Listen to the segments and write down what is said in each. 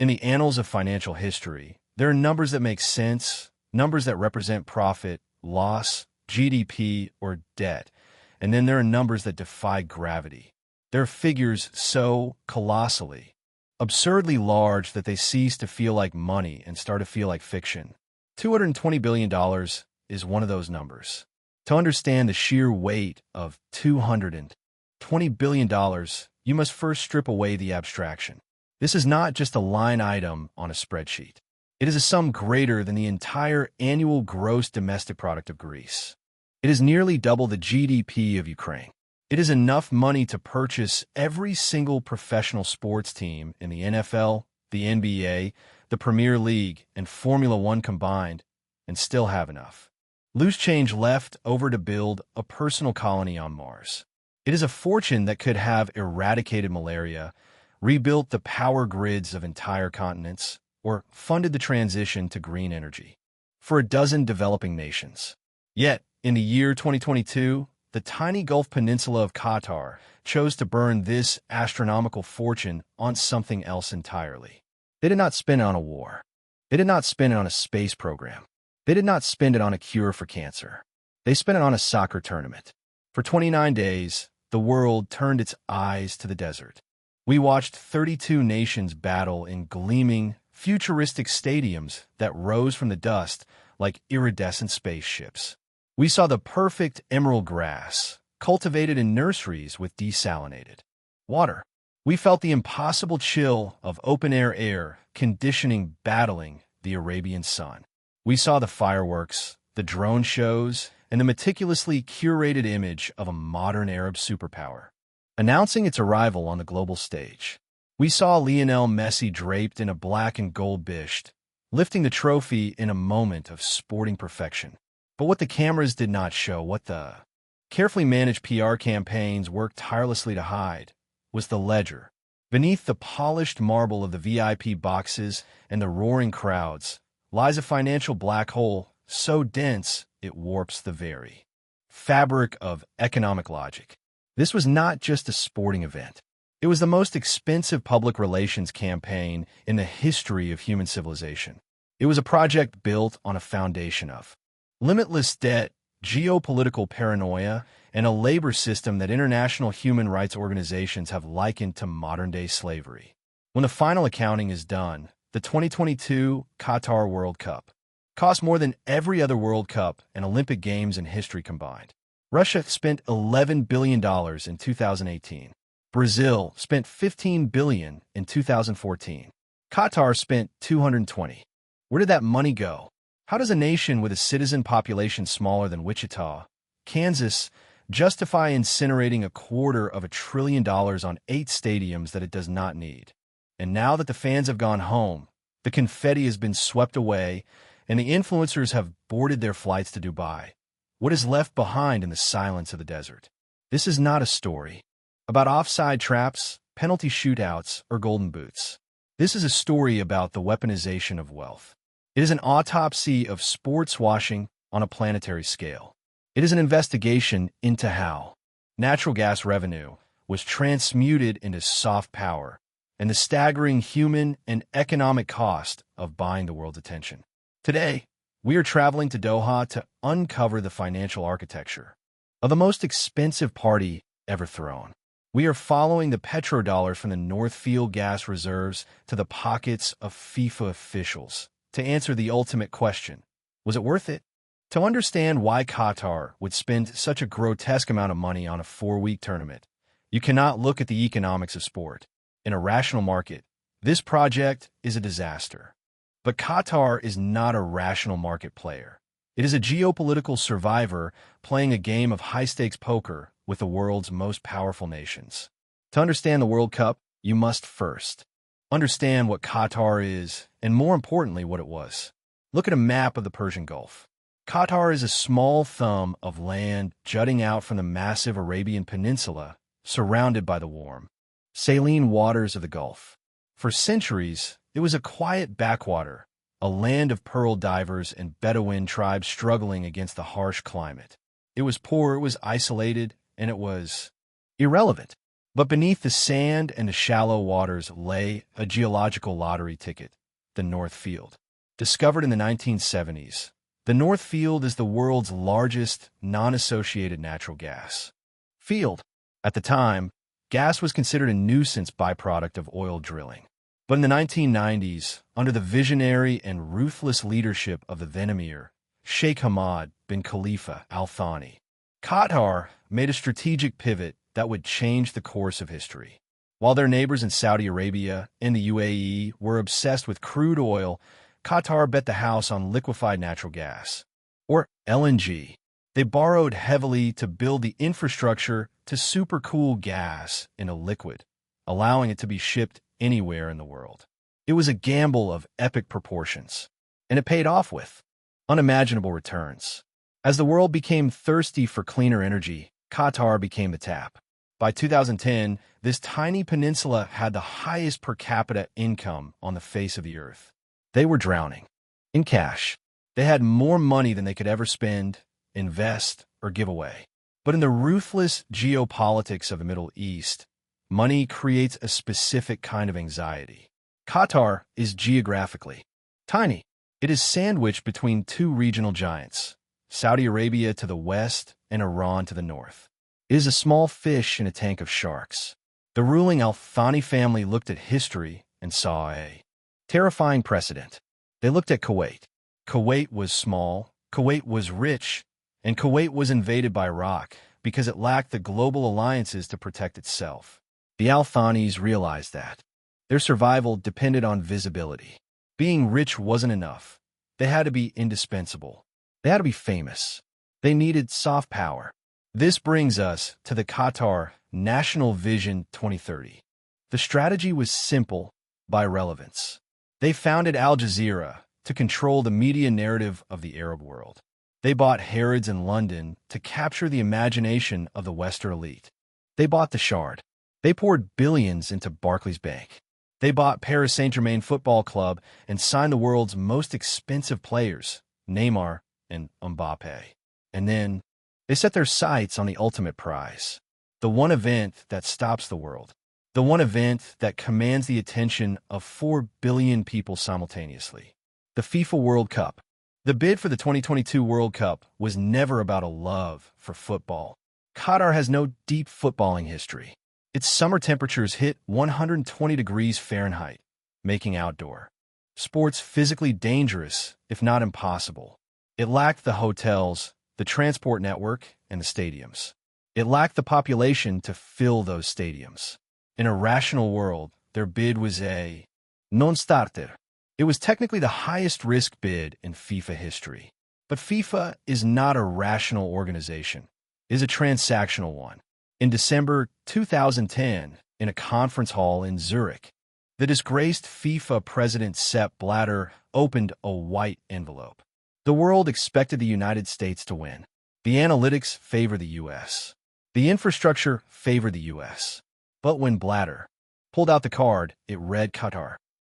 In the annals of financial history, there are numbers that make sense, numbers that represent profit, loss, GDP, or debt, and then there are numbers that defy gravity. There are figures so colossally, absurdly large that they cease to feel like money and start to feel like fiction. $220 billion is one of those numbers. To understand the sheer weight of $220 billion, you must first strip away the abstraction. This is not just a line item on a spreadsheet. It is a sum greater than the entire annual gross domestic product of Greece. It is nearly double the GDP of Ukraine. It is enough money to purchase every single professional sports team in the NFL, the NBA, the Premier League, and Formula One combined, and still have enough loose change left over to build a personal colony on Mars. It is a fortune that could have eradicated malaria, rebuilt the power grids of entire continents, or funded the transition to green energy for a dozen developing nations. Yet, in the year 2022, the tiny Gulf Peninsula of Qatar chose to burn this astronomical fortune on something else entirely. They did not spend it on a war. They did not spend it on a space program. They did not spend it on a cure for cancer. They spent it on a soccer tournament. For 29 days, the world turned its eyes to the desert. We watched 32 nations battle in gleaming, futuristic stadiums that rose from the dust like iridescent spaceships. We saw the perfect emerald grass, cultivated in nurseries with desalinated water. We felt the impossible chill of open-air air conditioning battling the Arabian sun. We saw the fireworks, the drone shows, and the meticulously curated image of a modern Arab superpower announcing its arrival on the global stage. We saw Lionel Messi draped in a black and gold bisht, lifting the trophy in a moment of sporting perfection. But what the cameras did not show, what the carefully managed PR campaigns worked tirelessly to hide, was the ledger. Beneath the polished marble of the VIP boxes and the roaring crowds lies a financial black hole so dense it warps the very fabric of economic logic. This was not just a sporting event. It was the most expensive public relations campaign in the history of human civilization. It was a project built on a foundation of limitless debt, geopolitical paranoia, and a labor system that international human rights organizations have likened to modern-day slavery. When the final accounting is done, the 2022 Qatar World Cup cost more than every other World Cup and Olympic Games in history combined. Russia spent $11 billion in 2018. Brazil spent $15 billion in 2014. Qatar spent $220. Where did that money go? How does a nation with a citizen population smaller than Wichita, Kansas, justify incinerating $250 billion on 8 stadiums that it does not need? And now that the fans have gone home, the confetti has been swept away, and the influencers have boarded their flights to Dubai, what is left behind in the silence of the desert? This is not a story about offside traps, penalty shootouts, or golden boots. This is a story about the weaponization of wealth. It is an autopsy of sports washing on a planetary scale. It is an investigation into how natural gas revenue was transmuted into soft power and the staggering human and economic cost of buying the world's attention. Today, we are traveling to Doha to uncover the financial architecture of the most expensive party ever thrown. We are following the petrodollars from the North Field gas reserves to the pockets of FIFA officials to answer the ultimate question: was it worth it? To understand why Qatar would spend such a grotesque amount of money on a 4-week tournament, you cannot look at the economics of sport. In a rational market, this project is a disaster. But Qatar is not a rational market player. It is a geopolitical survivor playing a game of high-stakes poker with the world's most powerful nations. To understand the World Cup, you must first understand what Qatar is, and more importantly, what it was. Look at a map of the Persian Gulf. Qatar is a small thumb of land jutting out from the massive Arabian Peninsula, surrounded by the warm, saline waters of the Gulf. For centuries, it was a quiet backwater, a land of pearl divers and Bedouin tribes struggling against the harsh climate. It was poor, it was isolated, and it was irrelevant. But beneath the sand and the shallow waters lay a geological lottery ticket, the North Field. Discovered in the 1970s, the North Field is the world's largest non-associated natural gas field. At the time, gas was considered a nuisance byproduct of oil drilling. But in the 1990s, under the visionary and ruthless leadership of the then Emir, Sheikh Hamad bin Khalifa Al Thani, Qatar made a strategic pivot that would change the course of history. While their neighbors in Saudi Arabia and the UAE were obsessed with crude oil, Qatar bet the house on liquefied natural gas, or LNG. They borrowed heavily to build the infrastructure to supercool gas in a liquid, allowing it to be shipped anywhere in the world. It was a gamble of epic proportions, and it paid off with unimaginable returns. As the world became thirsty for cleaner energy, Qatar became the tap. By 2010, this tiny peninsula had the highest per capita income on the face of the earth. They were drowning in cash. They had more money than they could ever spend, invest, or give away. But in the ruthless geopolitics of the Middle East, money creates a specific kind of anxiety. Qatar is geographically tiny. It is sandwiched between two regional giants, Saudi Arabia to the west and Iran to the north. It is a small fish in a tank of sharks. The ruling Al Thani family looked at history and saw a terrifying precedent. They looked at Kuwait. Kuwait was small, Kuwait was rich, and Kuwait was invaded by Iraq because it lacked the global alliances to protect itself. The Al Thanis realized that their survival depended on visibility. Being rich wasn't enough. They had to be indispensable. They had to be famous. They needed soft power. This brings us to the Qatar National Vision 2030. The strategy was simple by relevance. They founded Al Jazeera to control the media narrative of the Arab world. They bought Harrods in London to capture the imagination of the Western elite. They bought the Shard. They poured billions into Barclays Bank. They bought Paris Saint-Germain Football Club and signed the world's most expensive players, Neymar and Mbappe. And then they set their sights on the ultimate prize, the one event that stops the world, the one event that commands the attention of 4 billion people simultaneously, the FIFA World Cup. The bid for the 2022 World Cup was never about a love for football. Qatar has no deep footballing history. Its summer temperatures hit 120 degrees Fahrenheit, making outdoor sports physically dangerous, if not impossible. It lacked the hotels, the transport network, and the stadiums. It lacked the population to fill those stadiums. In a rational world, their bid was a non-starter. It was technically the highest risk bid in FIFA history. But FIFA is not a rational organization. It is a transactional one. In December 2010, in a conference hall in Zurich, the disgraced FIFA president Sepp Blatter opened a white envelope. The world expected the United States to win. The analytics favor the U.S. The infrastructure favored the U.S. But when Blatter pulled out the card, it read Qatar.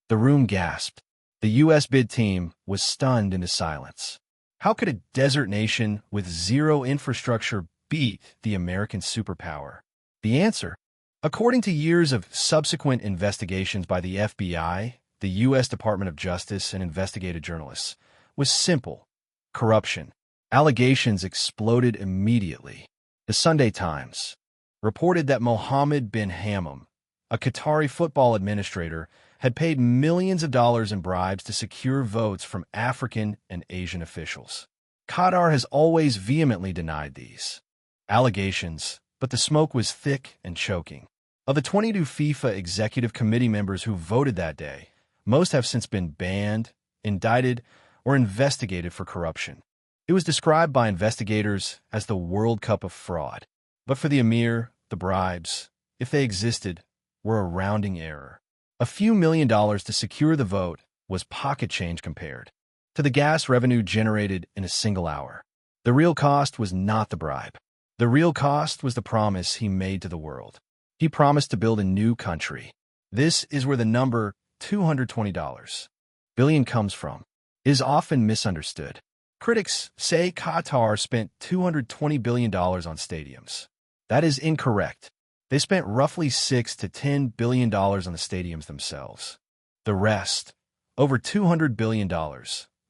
The room gasped. The U.S. bid team was stunned into silence. How could a desert nation with zero infrastructure beat the American superpower? The answer, according to years of subsequent investigations by the FBI, the U.S. Department of Justice, and investigative journalists, was simple: corruption. Allegations exploded immediately. The Sunday Times reported that Mohammed bin Hammam, a Qatari football administrator, had paid millions of dollars in bribes to secure votes from African and Asian officials. Qatar has always vehemently denied these allegations, but the smoke was thick and choking. Of the 22 FIFA Executive Committee members who voted that day, most have since been banned, indicted, or investigated for corruption. It was described by investigators as the World Cup of fraud. But for the Emir, the bribes, if they existed, were a rounding error. A few $1 million to secure the vote was pocket change compared to the gas revenue generated in a single hour. The real cost was not the bribe. The real cost was the promise he made to the world. He promised to build a new country. This is where the number $220 billion comes from. It is often misunderstood. Critics say Qatar spent $220 billion on stadiums. That is incorrect. They spent roughly $6 to $10 billion on the stadiums themselves. The rest, over $200 billion,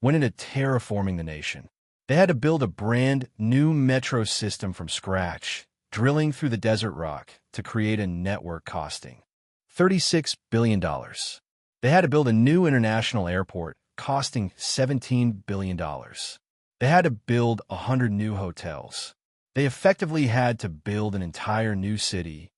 went into terraforming the nation. They had to build a brand new metro system from scratch, drilling through the desert rock to create a network costing $36 billion. They had to build a new international airport costing $17 billion. They had to build 100 new hotels. They effectively had to build an entire new city,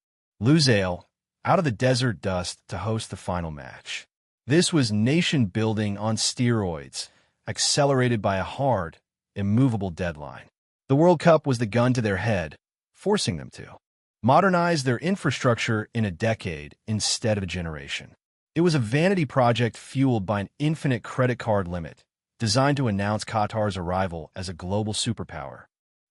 Lusail, out of the desert dust to host the final match. This was nation-building on steroids, accelerated by a hard, immovable deadline. The World Cup was the gun to their head, forcing them to modernize their infrastructure in a decade instead of a generation. It was a vanity project fueled by an infinite credit card limit, designed to announce Qatar's arrival as a global superpower.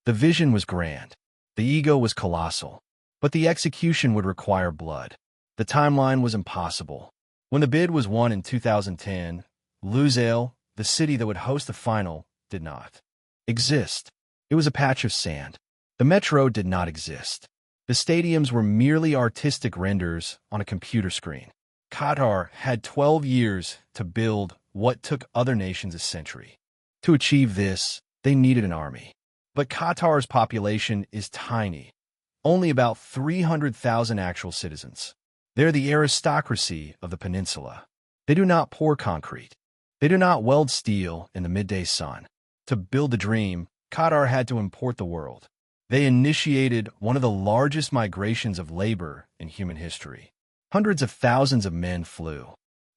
The vision was grand. The ego was colossal. But the execution would require blood. The timeline was impossible. When the bid was won in 2010, Lusail, the city that would host the final, did not exist. It was a patch of sand. The metro did not exist. The stadiums were merely artistic renders on a computer screen. Qatar had 12 years to build what took other nations a century. To achieve this, they needed an army. But Qatar's population is tiny, only about 300,000 actual citizens. They're the aristocracy of the peninsula. They do not pour concrete. They do not weld steel in the midday sun. To build the dream, Qatar had to import the world. They initiated one of the largest migrations of labor in human history. Hundreds of thousands of men flew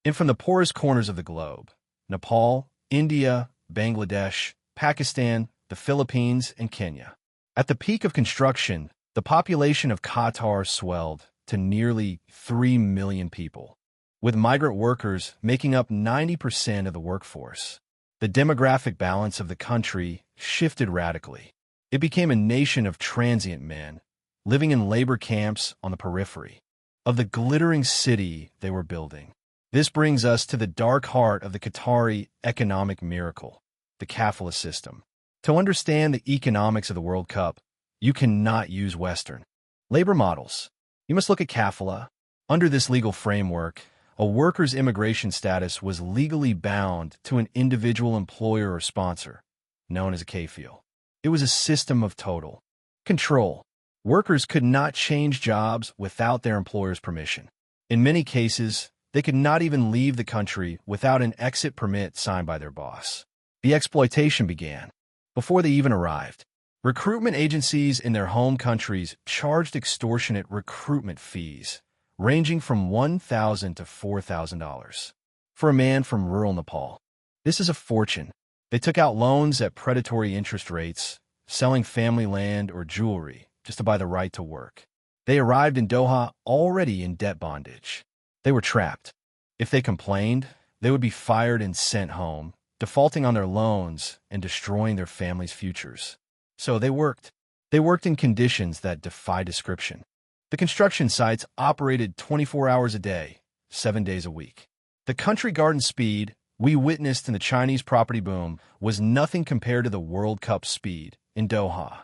in from the poorest corners of the globe: Nepal, India, Bangladesh, Pakistan, the Philippines, and Kenya. At the peak of construction, the population of Qatar swelled to nearly 3 million people, with migrant workers making up 90% of the workforce. The demographic balance of the country shifted radically. It became a nation of transient men, living in labor camps on the periphery of the glittering city they were building. This brings us to the dark heart of the Qatari economic miracle, the Kafala system. To understand the economics of the World Cup, you cannot use Western labor models. You must look at Kafala. Under this legal framework, a worker's immigration status was legally bound to an individual employer or sponsor, known as a kafil. It was a system of total control. Workers could not change jobs without their employer's permission. In many cases, they could not even leave the country without an exit permit signed by their boss. The exploitation began before they even arrived. Recruitment agencies in their home countries charged extortionate recruitment fees, ranging from $1,000 to $4,000 for a man from rural Nepal. This is a fortune. They took out loans at predatory interest rates, selling family land or jewelry just to buy the right to work. They arrived in Doha already in debt bondage. They were trapped. If they complained, they would be fired and sent home, defaulting on their loans and destroying their families' futures. So they worked. They worked in conditions that defy description. The construction sites operated 24 hours a day, 7 days a week. The country garden speed we witnessed in the Chinese property boom was nothing compared to the World Cup speed in Doha.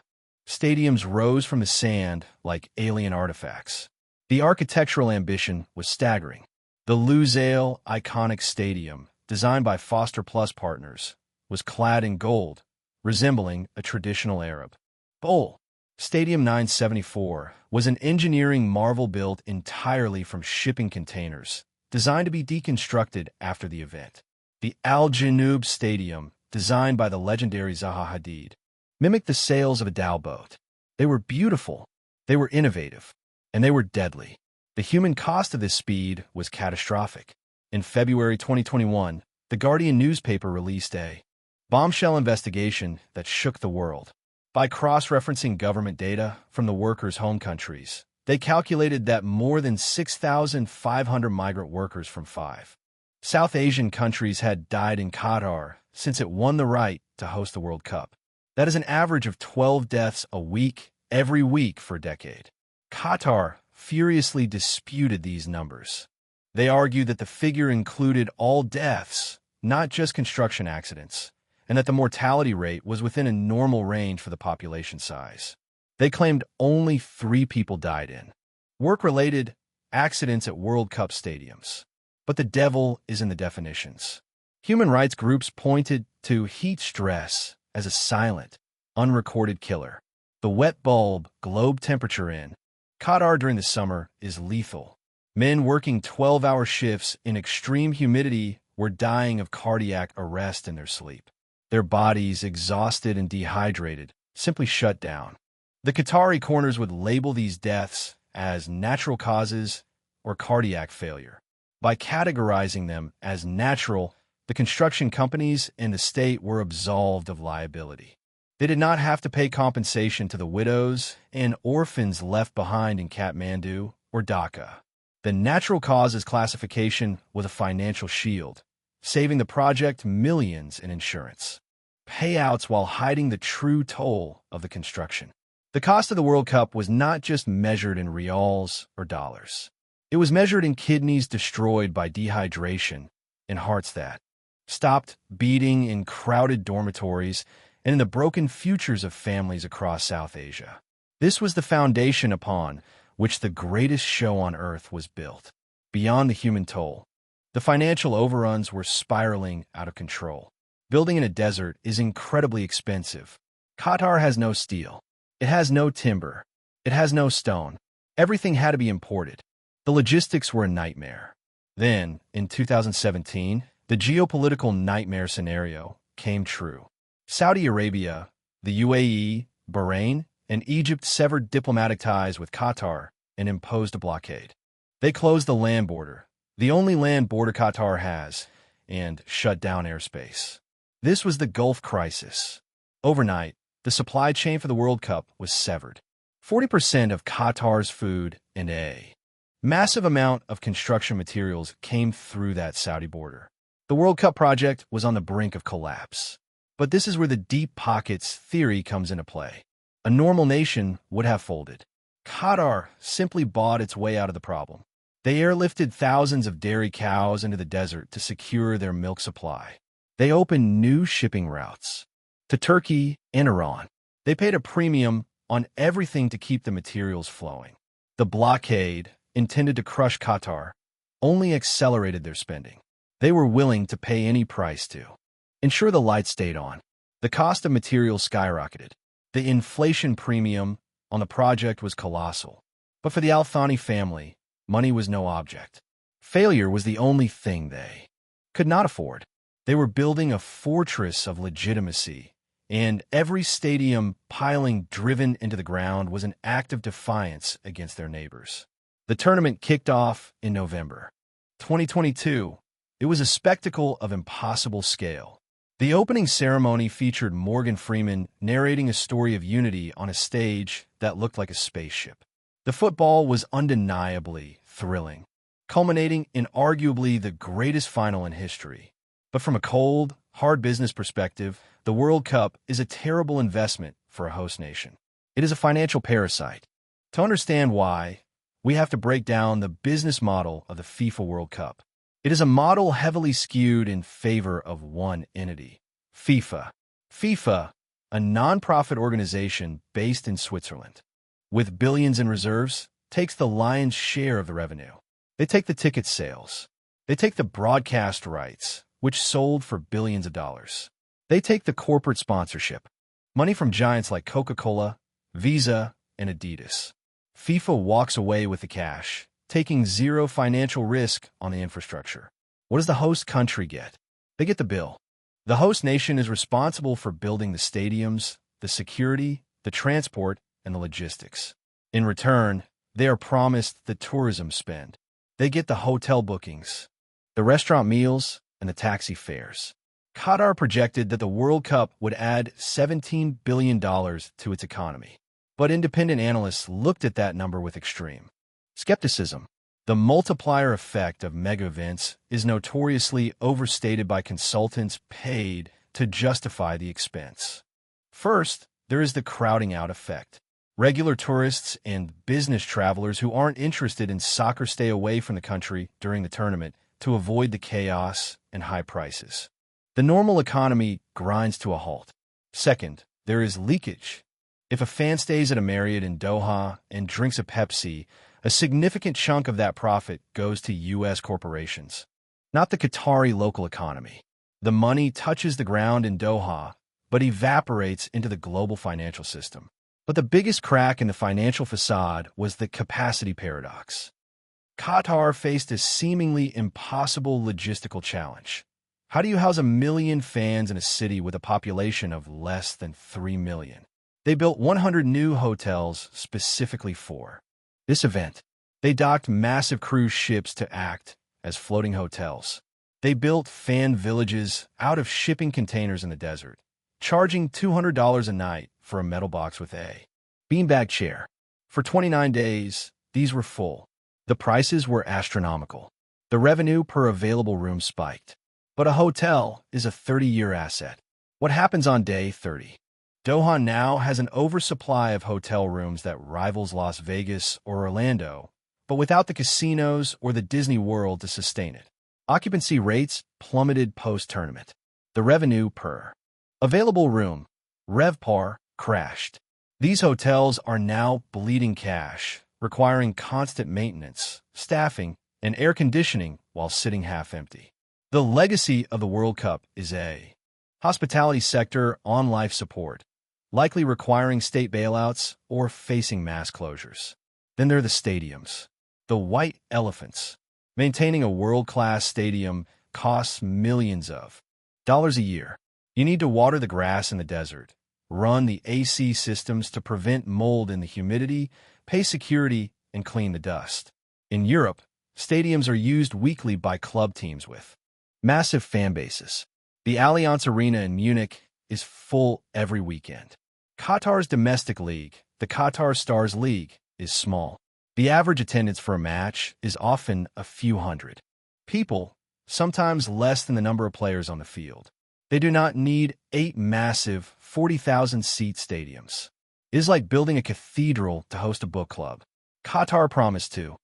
Stadiums rose from the sand like alien artifacts. The architectural ambition was staggering. The Lusail iconic stadium, designed by Foster Plus Partners, was clad in gold, resembling a traditional Arab bowl. Stadium 974 was an engineering marvel built entirely from shipping containers, designed to be deconstructed after the event. The Al Janoub Stadium, designed by the legendary Zaha Hadid, mimicked the sails of a dhow boat. They were beautiful, they were innovative, and they were deadly. The human cost of this speed was catastrophic. In February 2021, the Guardian newspaper released a bombshell investigation that shook the world. By cross-referencing government data from the workers' home countries, they calculated that more than 6,500 migrant workers from 5 South Asian countries had died in Qatar since it won the right to host the World Cup. That is an average of 12 deaths a week, every week for a decade. Qatar furiously disputed these numbers. They argued that the figure included all deaths, not just construction accidents, and that the mortality rate was within a normal range for the population size. They claimed only 3 people died in Work-related accidents at World Cup stadiums. But the devil is in the definitions. Human rights groups pointed to heat stress as a silent, unrecorded killer. The wet bulb globe temperature in Qatar during the summer is lethal. Men working 12-hour shifts in extreme humidity were dying of cardiac arrest in their sleep. Their bodies, exhausted and dehydrated, simply shut down. The Qatari corners would label these deaths as natural causes or cardiac failure. By categorizing them as natural, the construction companies and the state were absolved of liability. They did not have to pay compensation to the widows and orphans left behind in Kathmandu or Dhaka. The natural causes classification was a financial shield, saving the project millions in insurance payouts while hiding the true toll of the construction. The cost of the World Cup was not just measured in rials or dollars. It was measured in kidneys destroyed by dehydration and hearts that stopped beating in crowded dormitories and in the broken futures of families across South Asia. This was the foundation upon which the greatest show on earth was built. Beyond the human toll, the financial overruns were spiraling out of control. Building in a desert is incredibly expensive. Qatar has no steel. It has no timber. It has no stone. Everything had to be imported. The logistics were a nightmare. Then, in 2017, the geopolitical nightmare scenario came true. Saudi Arabia, the UAE, Bahrain, and Egypt severed diplomatic ties with Qatar and imposed a blockade. They closed the land border, the only land border Qatar has, and shut down airspace. This was the Gulf crisis. Overnight, the supply chain for the World Cup was severed. 40% of Qatar's food and a massive amount of construction materials came through that Saudi border. The World Cup project was on the brink of collapse. But this is where the deep pockets theory comes into play. A normal nation would have folded. Qatar simply bought its way out of the problem. They airlifted thousands of dairy cows into the desert to secure their milk supply. They opened new shipping routes to Turkey and Iran. They paid a premium on everything to keep the materials flowing. The blockade, intended to crush Qatar, only accelerated their spending. They were willing to pay any price to ensure the lights stayed on. The cost of materials skyrocketed. The inflation premium on the project was colossal. But for the Al Thani family, money was no object. Failure was the only thing they could not afford. They were building a fortress of legitimacy, and every stadium piling driven into the ground was an act of defiance against their neighbors. The tournament kicked off in November 2022. It was a spectacle of impossible scale. The opening ceremony featured Morgan Freeman narrating a story of unity on a stage that looked like a spaceship. The football was undeniably thrilling, culminating in arguably the greatest final in history. But from a cold, hard business perspective, the World Cup is a terrible investment for a host nation. It is a financial parasite. To understand why, we have to break down the business model of the FIFA World Cup. It is a model heavily skewed in favor of one entity, FIFA. FIFA, a non-profit organization based in Switzerland, with billions in reserves, takes the lion's share of the revenue. They take the ticket sales. They take the broadcast rights, which sold for billions of dollars. They take the corporate sponsorship, money from giants like Coca-Cola, Visa, and Adidas. FIFA walks away with the cash, taking zero financial risk on the infrastructure. What does the host country get? They get the bill. The host nation is responsible for building the stadiums, the security, the transport, and the logistics. In return, they are promised the tourism spend. They get the hotel bookings, the restaurant meals, and the taxi fares. Qatar projected that the World Cup would add $17 billion to its economy. But independent analysts looked at that number with extreme skepticism. The multiplier effect of mega events is notoriously overstated by consultants paid to justify the expense. First, there is the crowding out effect. Regular tourists and business travelers who aren't interested in soccer stay away from the country during the tournament to avoid the chaos and high prices. The normal economy grinds to a halt. Second, there is leakage. If a fan stays at a Marriott in Doha and drinks a Pepsi, A significant chunk of that profit goes to U.S. corporations, not the Qatari local economy. The money touches the ground in Doha, but evaporates into the global financial system. But the biggest crack in the financial facade was the capacity paradox. Qatar faced a seemingly impossible logistical challenge. How do you house 1 million fans in a city with a population of less than 3 million? They built 100 new hotels specifically for this event. They docked massive cruise ships to act as floating hotels. They built fan villages out of shipping containers in the desert, charging $200 a night for a metal box with a beanbag chair. For 29 days, these were full. The prices were astronomical. The revenue per available room spiked. But a hotel is a 30-year asset. What happens on day 30? Doha now has an oversupply of hotel rooms that rivals Las Vegas or Orlando, but without the casinos or the Disney World to sustain it. Occupancy rates plummeted post-tournament. The revenue per available room, RevPAR, crashed. These hotels are now bleeding cash, requiring constant maintenance, staffing, and air conditioning while sitting half empty. The legacy of the World Cup is a hospitality sector on life support, likely requiring state bailouts or facing mass closures. Then there are the stadiums, the white elephants. Maintaining a world-class stadium costs millions of dollars a year. You need to water the grass in the desert, run the AC systems to prevent mold in the humidity, pay security, and clean the dust. In Europe, stadiums are used weekly by club teams with massive fan bases. The Allianz Arena in Munich is full every weekend. Qatar's domestic league, the Qatar Stars League, is small. The average attendance for a match is often a few hundred people, sometimes less than the number of players on the field. They do not need 8 massive 40,000-seat stadiums. It is like building a cathedral to host a book club. Qatar promised to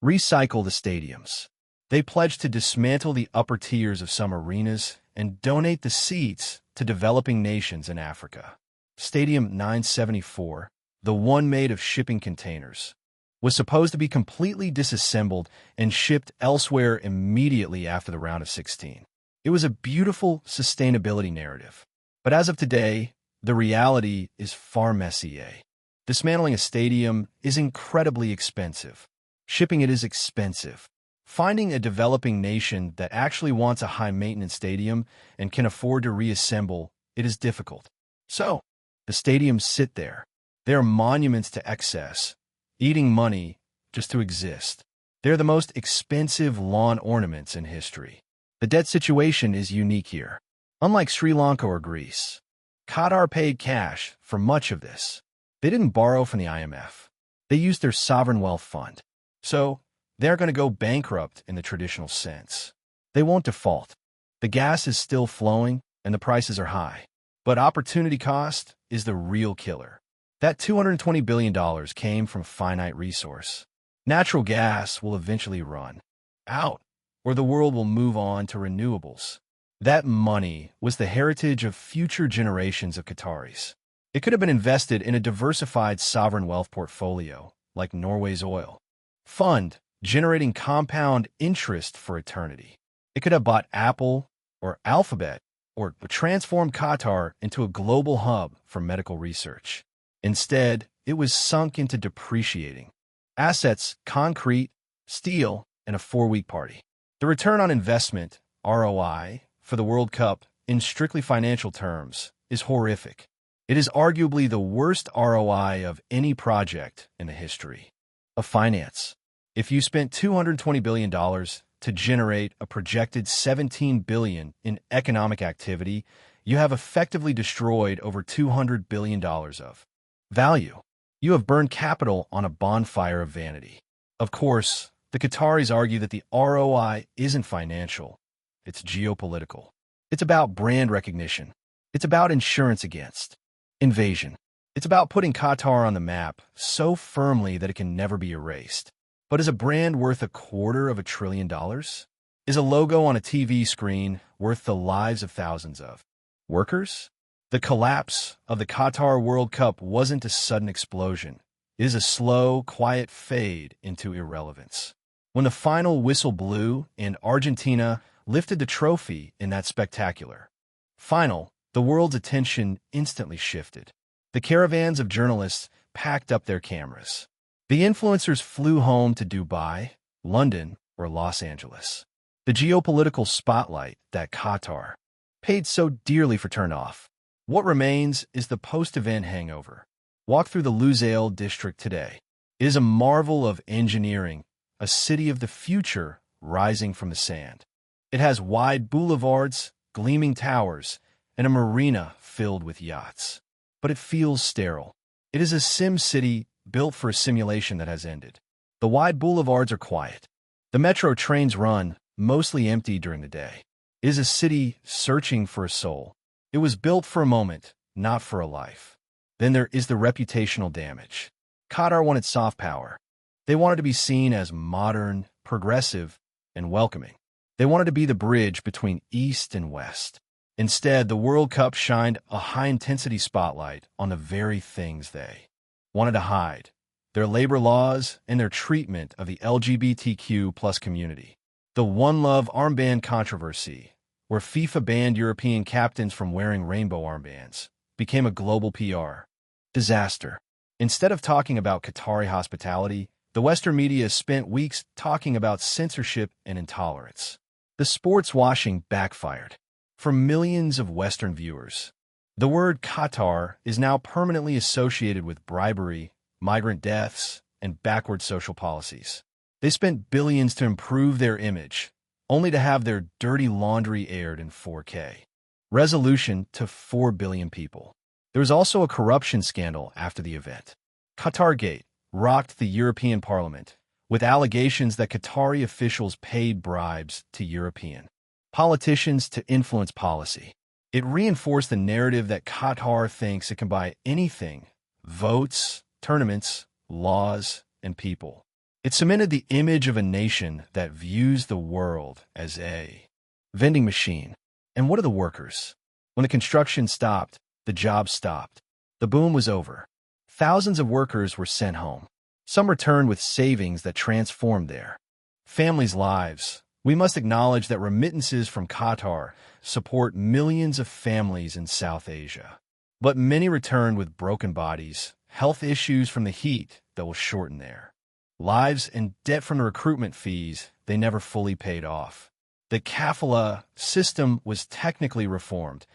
recycle the stadiums. They pledged to dismantle the upper tiers of some arenas and donate the seats to developing nations in Africa. Stadium 974, the one made of shipping containers, was supposed to be completely disassembled and shipped elsewhere immediately after the round of 16. It was a beautiful sustainability narrative. But as of today, the reality is far messier. Dismantling a stadium is incredibly expensive. Shipping it is expensive. Finding a developing nation that actually wants a high-maintenance stadium and can afford to reassemble it is difficult. So, the stadiums sit there. They are monuments to excess, eating money just to exist. They're the most expensive lawn ornaments in history. The debt situation is unique here. Unlike Sri Lanka or Greece, Qatar paid cash for much of this. They didn't borrow from the IMF. They used their sovereign wealth fund. So, they're going to go bankrupt in the traditional sense. They won't default. The gas is still flowing and the prices are high. But opportunity cost is the real killer. That $220 billion came from finite resource. Natural gas will eventually run out, or the world will move on to renewables. That money was the heritage of future generations of Qataris. It could have been invested in a diversified sovereign wealth portfolio, like Norway's oil fund, generating compound interest for eternity. It could have bought Apple or Alphabet, or transformed Qatar into a global hub for medical research. Instead, it was sunk into depreciating assets, concrete, steel, and a 4-week party. The return on investment, ROI, for the World Cup, in strictly financial terms, is horrific. It is arguably the worst ROI of any project in the history of finance. If you spent $220 billion to generate a projected $17 billion in economic activity, you have effectively destroyed over $200 billion of value. You have burned capital on a bonfire of vanity. Of course, the Qataris argue that the ROI isn't financial, it's geopolitical. It's about brand recognition. It's about insurance against invasion. It's about putting Qatar on the map so firmly that it can never be erased. But is a brand worth $250 billion? Is a logo on a TV screen worth the lives of thousands of workers? The collapse of the Qatar World Cup wasn't a sudden explosion. It is a slow, quiet fade into irrelevance. When the final whistle blew and Argentina lifted the trophy in that spectacular final, the world's attention instantly shifted. The caravans of journalists packed up their cameras. The influencers flew home to Dubai, London, or Los Angeles. The geopolitical spotlight that Qatar paid so dearly for turned off. What remains is the post-event hangover. Walk through the Lusail district today. It is a marvel of engineering, a city of the future rising from the sand. It has wide boulevards, gleaming towers, and a marina filled with yachts. But it feels sterile. It is a sim city built for a simulation that has ended. The wide boulevards are quiet. The metro trains run, mostly empty during the day. It is a city searching for a soul. It was built for a moment, not for a life. Then there is the reputational damage. Qatar wanted soft power. They wanted to be seen as modern, progressive, and welcoming. They wanted to be the bridge between East and West. Instead, the World Cup shined a high-intensity spotlight on the very things they wanted to hide: their labor laws and their treatment of the LGBTQ+ community. The One Love armband controversy, where FIFA banned European captains from wearing rainbow armbands, became a global PR disaster. Instead of talking about Qatari hospitality, the Western media spent weeks talking about censorship and intolerance. The sportswashing backfired. For millions of Western viewers, the word Qatar is now permanently associated with bribery, migrant deaths, and backward social policies. They spent billions to improve their image, only to have their dirty laundry aired in 4K. Resolution to 4 billion people. There was also a corruption scandal after the event. Qatargate rocked the European Parliament, with allegations that Qatari officials paid bribes to European politicians to influence policy. It reinforced the narrative that Qatar thinks it can buy anything: votes, tournaments, laws, and people. It cemented the image of a nation that views the world as a vending machine. And what of the workers? When the construction stopped, the jobs stopped. The boom was over. Thousands of workers were sent home. Some returned with savings that transformed their families' lives. We must acknowledge that remittances from Qatar support millions of families in South Asia. But many returned with broken bodies, health issues from the heat that will shorten their lives, and debt from the recruitment fees they never fully paid off. The Kafala system was technically reformed.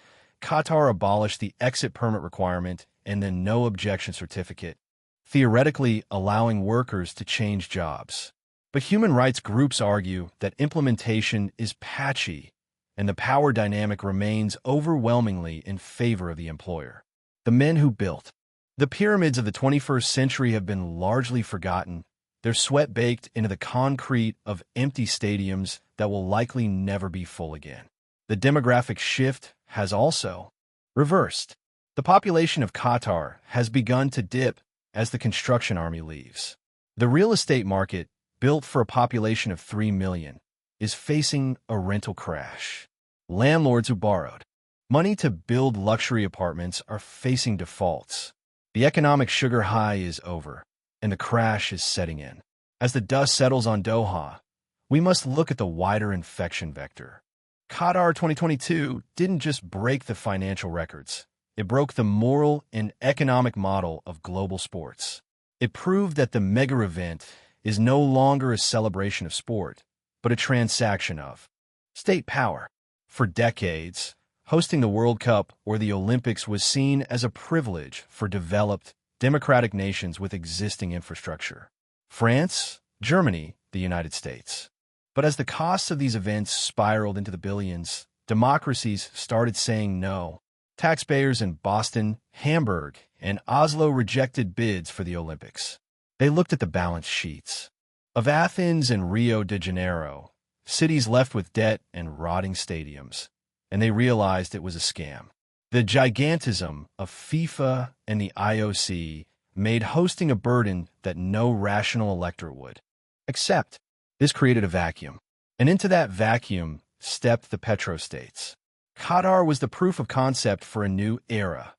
Qatar abolished the exit permit requirement and the no objection certificate, theoretically allowing workers to change jobs. But human rights groups argue that implementation is patchy and the power dynamic remains overwhelmingly in favor of the employer. The men who built the pyramids of the 21st century have been largely forgotten, their sweat baked into the concrete of empty stadiums that will likely never be full again. The demographic shift has also reversed. The population of Qatar has begun to dip as the construction army leaves. The real estate market, built for a population of 3 million, is facing a rental crash. Landlords who borrowed money to build luxury apartments are facing defaults. The economic sugar high is over, and the crash is setting in. As the dust settles on Doha, we must look at the wider infection vector. Qatar 2022 didn't just break the financial records. It broke the moral and economic model of global sports. It proved that the mega event is no longer a celebration of sport, but a transaction of state power. For decades, hosting the World Cup or the Olympics was seen as a privilege for developed, democratic nations with existing infrastructure. France, Germany, the United States. But as the costs of these events spiraled into the billions, democracies started saying no. Taxpayers in Boston, Hamburg, and Oslo rejected bids for the Olympics. They looked at the balance sheets of Athens and Rio de Janeiro, cities left with debt and rotting stadiums, and they realized it was a scam. The gigantism of FIFA and the IOC made hosting a burden that no rational electorate would accept. This created a vacuum, and into that vacuum stepped the petrostates. Qatar was the proof of concept for a new era,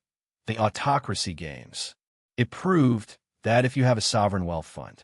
the autocracy games. It proved that if you have a sovereign wealth fund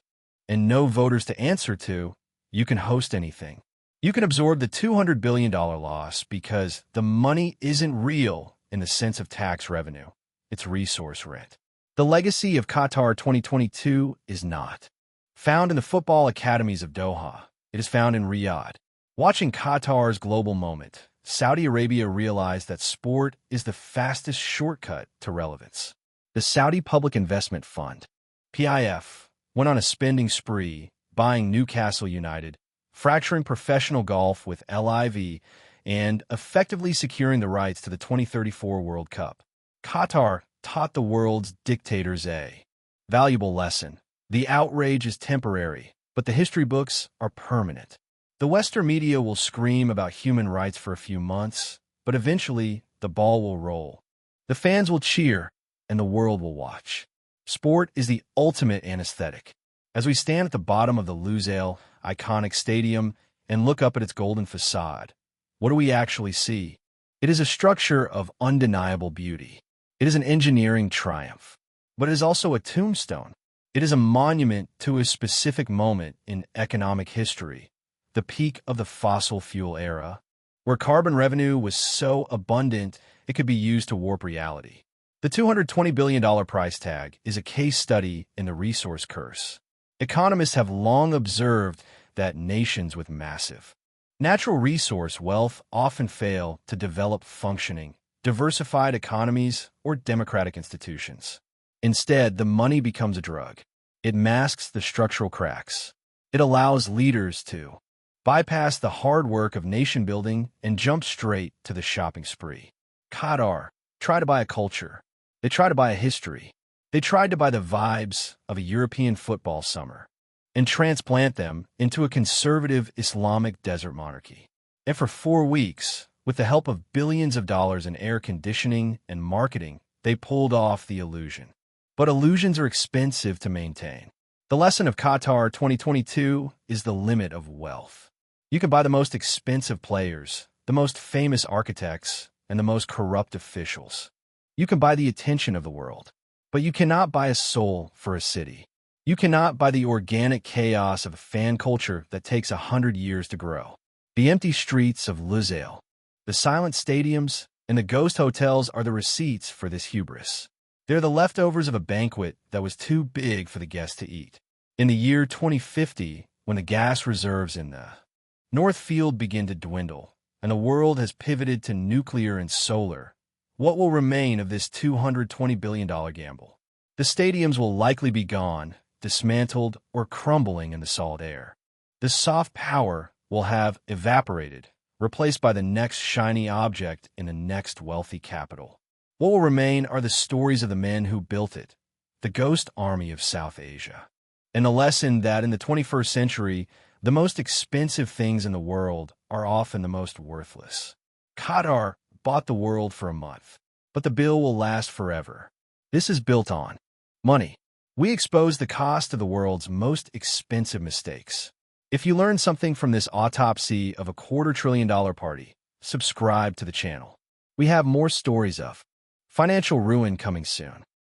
and no voters to answer to, you can host anything. You can absorb the $200 billion loss because the money isn't real in the sense of tax revenue. It's resource rent. The legacy of Qatar 2022 is not found in the football academies of Doha. It is found in Riyadh. Watching Qatar's global moment, Saudi Arabia realized that sport is the fastest shortcut to relevance. The Saudi Public Investment Fund, PIF, went on a spending spree, buying Newcastle United, fracturing professional golf with LIV, and effectively securing the rights to the 2034 World Cup. Qatar taught the world's dictators a valuable lesson. The outrage is temporary, but the history books are permanent. The Western media will scream about human rights for a few months, but eventually the ball will roll. The fans will cheer, and the world will watch. Sport is the ultimate anesthetic. As we stand at the bottom of the Lusail iconic stadium and look up at its golden facade, what do we actually see? It is a structure of undeniable beauty. It is an engineering triumph, but it is also a tombstone. It is a monument to a specific moment in economic history, the peak of the fossil fuel era, where carbon revenue was so abundant it could be used to warp reality. The $220 billion price tag is a case study in the resource curse. Economists have long observed that nations with massive natural resource wealth often fail to develop functioning, diversified economies or democratic institutions. Instead, the money becomes a drug. It masks the structural cracks. It allows leaders to bypass the hard work of nation building and jump straight to the shopping spree. Qatar tried to buy a culture. They tried to buy a history. They tried to buy the vibes of a European football summer and transplant them into a conservative Islamic desert monarchy. And for 4 weeks, with the help of billions of dollars in air conditioning and marketing, they pulled off the illusion. But illusions are expensive to maintain. The lesson of Qatar 2022 is the limit of wealth. You can buy the most expensive players, the most famous architects, and the most corrupt officials. You can buy the attention of the world, but you cannot buy a soul for a city. You cannot buy the organic chaos of a fan culture that takes 100 years to grow. The empty streets of Lusail, the silent stadiums, and the ghost hotels are the receipts for this hubris. They're the leftovers of a banquet that was too big for the guests to eat. In the year 2050, when the gas reserves in the North Field begin to dwindle, and the world has pivoted to nuclear and solar, what will remain of this $220 billion gamble? The stadiums will likely be gone, dismantled, or crumbling in the solid air. The soft power will have evaporated, replaced by the next shiny object in the next wealthy capital. What will remain are the stories of the men who built it, the ghost army of South Asia. And the lesson that in the 21st century, the most expensive things in the world are often the most worthless. Qatar bought the world for a month, but the bill will last forever. This is built on money. We expose the cost of the world's most expensive mistakes. If you learned something from this autopsy of a $250 billion party, subscribe to the channel. We have more stories of financial ruin coming soon.